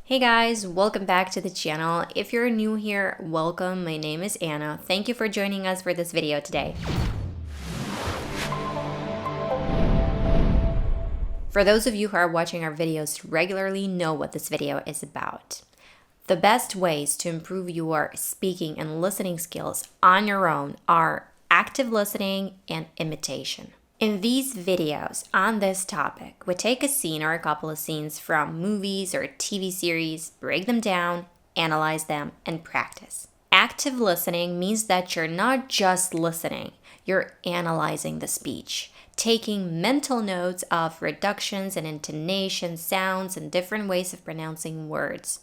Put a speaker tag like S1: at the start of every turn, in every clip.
S1: Hey guys, welcome back to the channel. If you're new here, welcome. My name is Anna. Thank you for joining us for this video today. For those of you who are watching our videos regularly, know what this video is about. The best ways to improve your speaking and listening skills on your own are active listening and imitation. In these videos on this topic, we take a scene or a couple of scenes from movies or TV series, break them down, analyze them, and practice. Active listening means that you're not just listening, you're analyzing the speech, taking mental notes of reductions and intonation, sounds, and different ways of pronouncing words.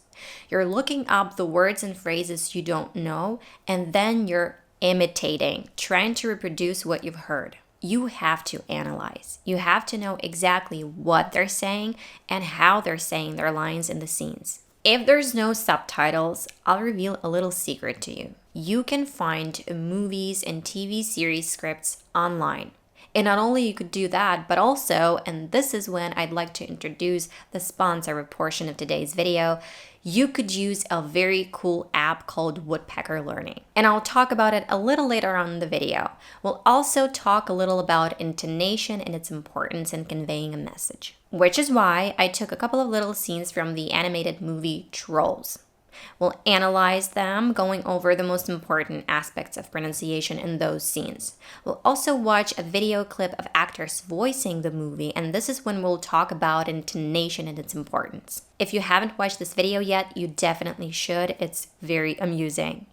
S1: You're looking up the words and phrases you don't know, and then you're imitating, trying to reproduce what you've heard. You have to analyze. You have to know exactly what they're saying and how they're saying their lines in the scenes. If there's no subtitles, I'll reveal a little secret to you. You can find movies and TV series scripts online. And not only you could do that, but also, and this is when I'd like to introduce the sponsor portion of today's video, you could use a very cool app called Woodpecker Learning. And I'll talk about it a little later on in the video. We'll also talk a little about intonation and its importance in conveying a message. Which is why I took a couple of little scenes from the animated movie Trolls. We'll analyze them, going over the most important aspects of pronunciation in those scenes. We'll also watch a video clip of actors voicing the movie, and this is when we'll talk about intonation and its importance. If you haven't watched this video yet, you definitely should. It's very amusing.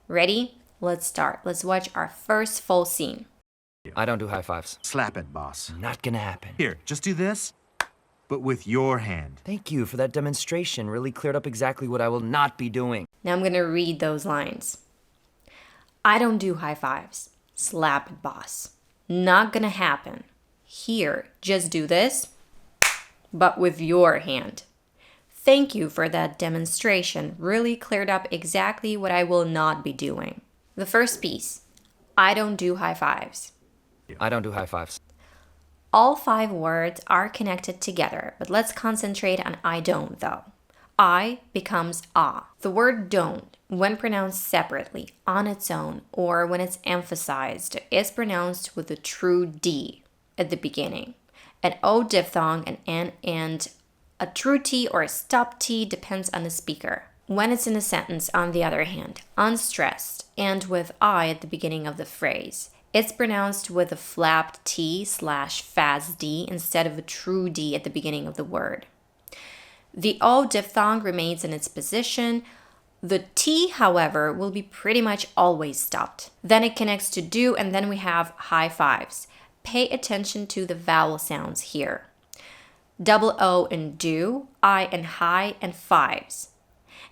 S1: Ready? Let's start. Let's watch our first full scene.
S2: I don't do high fives.
S3: Slap it, boss.
S2: Not gonna happen.
S3: Here, just do this, but with your hand.
S2: Thank you for that demonstration. Really cleared up exactly what I will not be doing.
S1: Now I'm gonna read those lines. I don't do high fives. Slap it, boss. Not gonna happen. Here, just do this, but with your hand. Thank you for that demonstration. Really cleared up exactly what I will not be doing. The first piece. I don't do high fives.
S2: I don't do high fives.
S1: All 5 words are connected together, but let's concentrate on I don't though. I becomes ah. The word don't, when pronounced separately, on its own, or when it's emphasized, is pronounced with a true D at the beginning. An O diphthong, an N, and a true T or a stop T depends on the speaker. When it's in a sentence, on the other hand, unstressed, and with I at the beginning of the phrase, it's pronounced with a flapped T/fast D instead of a true D at the beginning of the word. The O diphthong remains in its position. The T, however, will be pretty much always stopped. Then it connects to do, and then we have high fives. Pay attention to the vowel sounds here. Double O in do, I in high, and fives.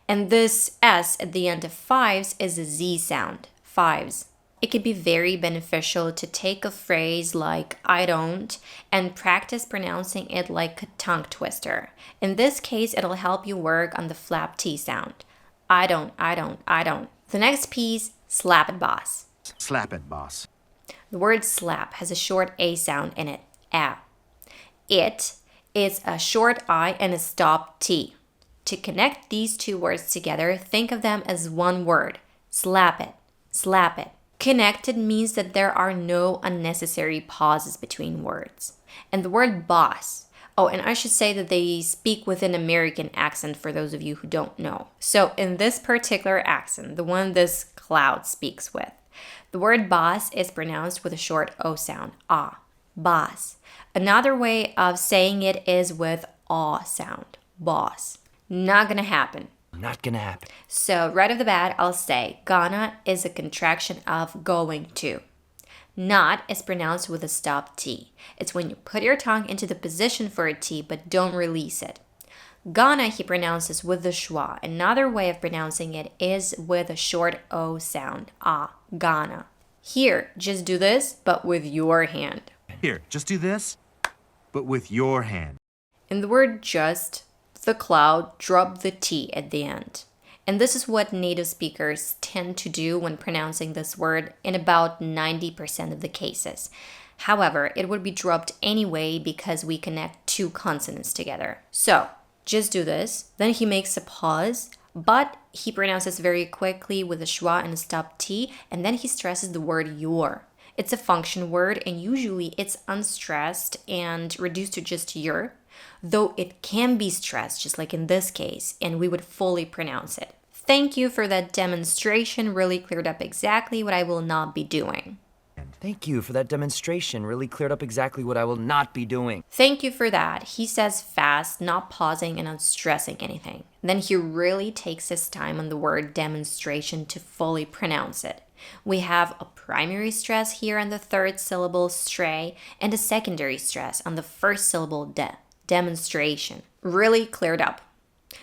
S1: And this S at the end of fives is a Z sound, fives. It can be very beneficial to take a phrase like I don't and practice pronouncing it like a tongue twister. In this case, it'll help you work on the flap T sound. I don't, I don't, I don't. The next piece, slap it, boss.
S3: Slap it, boss.
S1: The word slap has a short A sound in it, ah. It is a short I and a stop T. To connect these 2 words together, think of them as one word, slap it, slap it. Connected means that there are no unnecessary pauses between words. And the word boss. Oh, and I should say that they speak with an American accent for those of you who don't know. So in this particular accent, the one this cloud speaks with, the word boss is pronounced with a short O sound, ah, boss. Another way of saying it is with aw sound, boss. Not gonna happen.
S2: Not gonna happen.
S1: So right off the bat, I'll say gonna is a contraction of going to. Not is pronounced with a stop T. It's when you put your tongue into the position for a T but don't release it. Gonna he pronounces with the schwa. Another way of pronouncing it is with a short O sound. Ah, gonna. Here, just do this, but with your hand.
S3: Here, just do this, but with your hand.
S1: In the word just, the cloud dropped the T at the end. And this is what native speakers tend to do when pronouncing this word in about 90% of the cases. However, it would be dropped anyway because we connect 2 consonants together. So, Just do this. Then he makes a pause, but he pronounces very quickly with a schwa and a stop T, and then he stresses the word your. It's a function word, and usually it's unstressed and reduced to just your, though it can be stressed, just like in this case, and we would fully pronounce it. Thank you for that demonstration. Really cleared up exactly what I will not be doing.
S2: Thank you for that demonstration. Really cleared up exactly what I will not be doing.
S1: Thank you for that. He says fast, not pausing and not stressing anything. Then he really takes his time on the word demonstration to fully pronounce it. We have a primary stress here on the third syllable stray and a secondary stress on the first syllable demonstration. Really cleared up.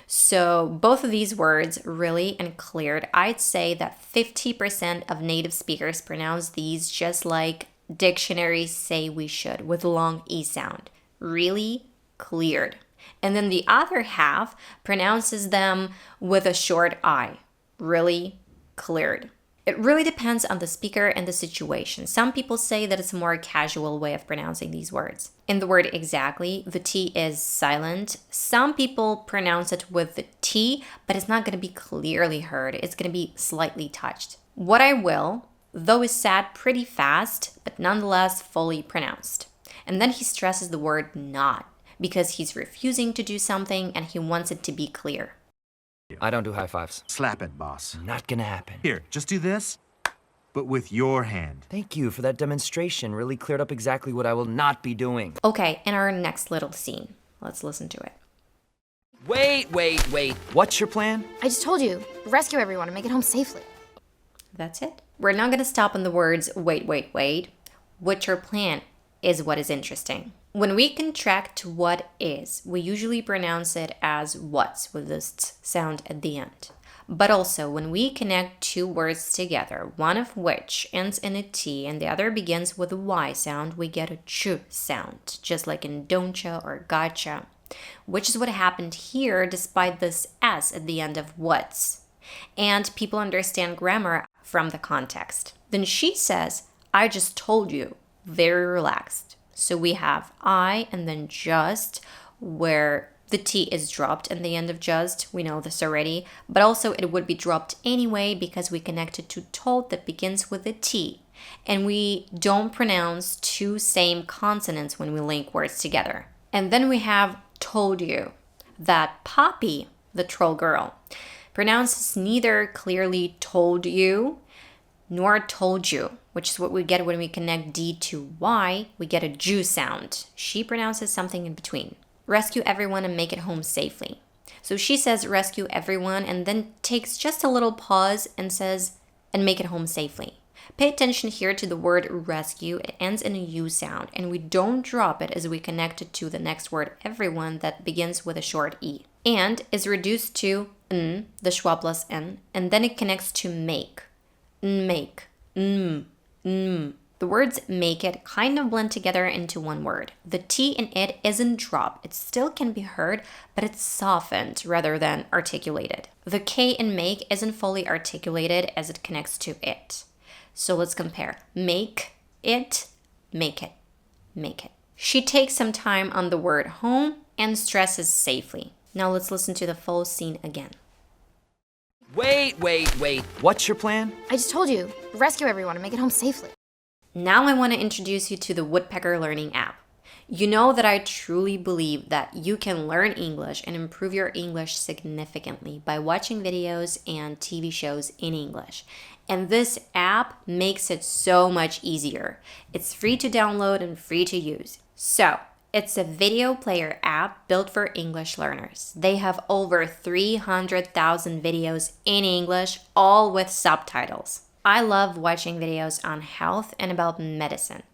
S1: So both of these words, really and cleared, I'd say that 50% of native speakers pronounce these just like dictionaries say we should, with long E sound. Really cleared. And then the other half pronounces them with a short I. Really cleared. It really depends on the speaker and the situation. Some people say that it's a more casual way of pronouncing these words. In the word exactly, the T is silent. Some people pronounce it with the T, but it's not going to be clearly heard. It's going to be slightly touched. What I will, though, is said pretty fast, but nonetheless fully pronounced. And then he stresses the word not, because he's refusing to do something and he wants it to be clear.
S2: I don't do high fives.
S3: Slap it, boss.
S2: Not gonna happen.
S3: Here, just do this, but with your hand.
S2: Thank you for that demonstration. Really cleared up exactly what I will not be doing.
S1: Okay, and our next little scene. Let's listen to it.
S2: Wait. What's your plan?
S4: I just told you, rescue everyone and make it home safely.
S1: That's it. We're not going to stop on the words wait. What's your plan is what is interesting. When we contract what is, we usually pronounce it as what's with this t sound at the end. But also, when we connect two words together, one of which ends in a T and the other begins with a Y sound, we get a ch sound, just like in don'tcha or gotcha, which is what happened here despite this S at the end of what's. And people understand grammar from the context. Then she says, I just told you, very relaxed. So we have I and then just, where the T is dropped at the end of just. We know this already. But also it would be dropped anyway because we connected to told that begins with a T. And we don't pronounce two same consonants when we link words together. And then we have told you that Poppy, the troll girl, pronounces neither clearly told you nor told you, which is what we get when we connect D to Y. We get a Ju sound. She pronounces something in between. Rescue everyone and make it home safely. So she says rescue everyone and then takes just a little pause and says, and make it home safely. Pay attention here to the word rescue. It ends in a U sound and we don't drop it as we connect it to the next word everyone that begins with a short E. And is reduced to n, the schwa plus n, and then it connects to make. Make. The words make it kind of blend together into one word. The T in it isn't dropped. It still can be heard, but it's softened rather than articulated. The K in make isn't fully articulated as it connects to it. So let's compare. Make it, make it, make it. She takes some time on the word home and stresses safely. Now let's listen to the full scene again.
S2: Wait. What's your plan?
S4: I just told you, rescue everyone and make it home safely.
S1: Now I want to introduce you to the Woodpecker Learning app. You know that I truly believe that you can learn English and improve your English significantly by watching videos and TV shows in English. And this app makes it so much easier. It's free to download and free to use. So, it's a video player app built for English learners. They have over 300,000 videos in English, all with subtitles. I love watching videos on health and about medicine.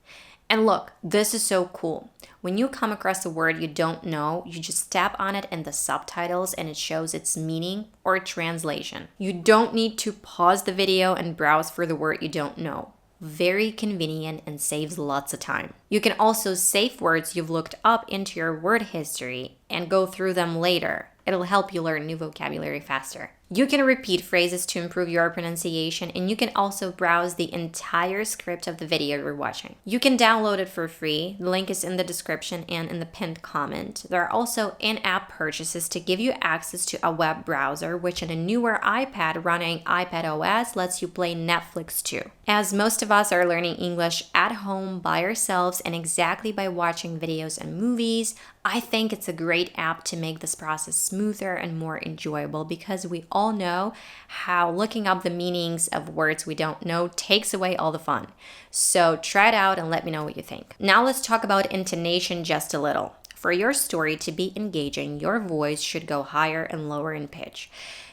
S1: And look, this is so cool. When you come across a word you don't know, you just tap on it in the subtitles and it shows its meaning or translation. You don't need to pause the video and browse for the word you don't know. Very convenient and saves lots of time. You can also save words you've looked up into your word history and go through them later. It'll help you learn new vocabulary faster. You can repeat phrases to improve your pronunciation, and you can also browse the entire script of the video you're watching. You can download it for free. The link is in the description and in the pinned comment. There are also in-app purchases to give you access to a web browser, which in a newer iPad running iPadOS lets you play Netflix too. As most of us are learning English at home by ourselves and exactly by watching videos and movies, I think it's a great app to make this process smoother and more enjoyable, because we all know how looking up the meanings of words we don't know takes away all the fun. So try it out and let me know what you think. Now let's talk about intonation just a little. For your story to be engaging, your voice should go higher and lower in pitch.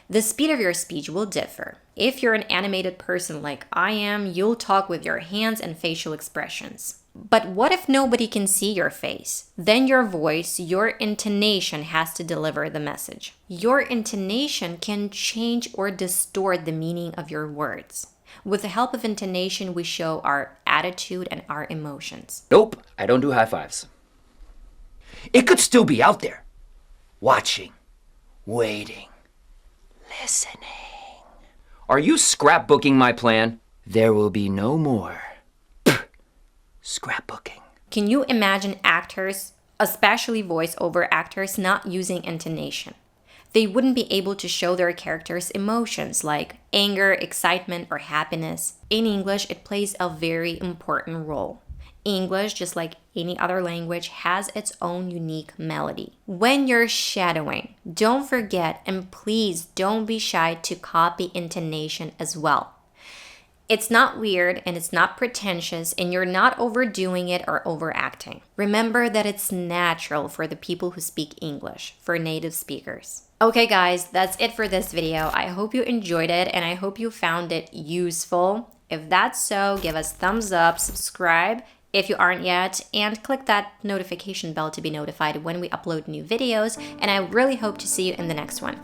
S1: The speed of your speech will differ. If you're an animated person like I am, you'll talk with your hands and facial expressions. But what if nobody can see your face? Then your voice, your intonation has to deliver the message. Your intonation can change or distort the meaning of your words. With the help of intonation, we show our attitude and our emotions.
S2: Nope, I don't do high fives. It could still be out there. Watching, waiting, listening. Are you scrapbooking my plan? There will be no more scrapbooking.
S1: Can you imagine actors, especially voiceover actors, not using intonation? They wouldn't be able to show their characters' emotions like anger, excitement, or happiness. In English, it plays a very important role. English, just like any other language, has its own unique melody. When you're shadowing, don't forget, and please don't be shy to copy intonation as well. It's not weird and it's not pretentious, and you're not overdoing it or overacting. Remember that it's natural for the people who speak English, for native speakers. Okay guys, that's it for this video. I hope you enjoyed it and I hope you found it useful. If that's so, give us thumbs up, subscribe if you aren't yet, and click that notification bell to be notified when we upload new videos, and I really hope to see you in the next one.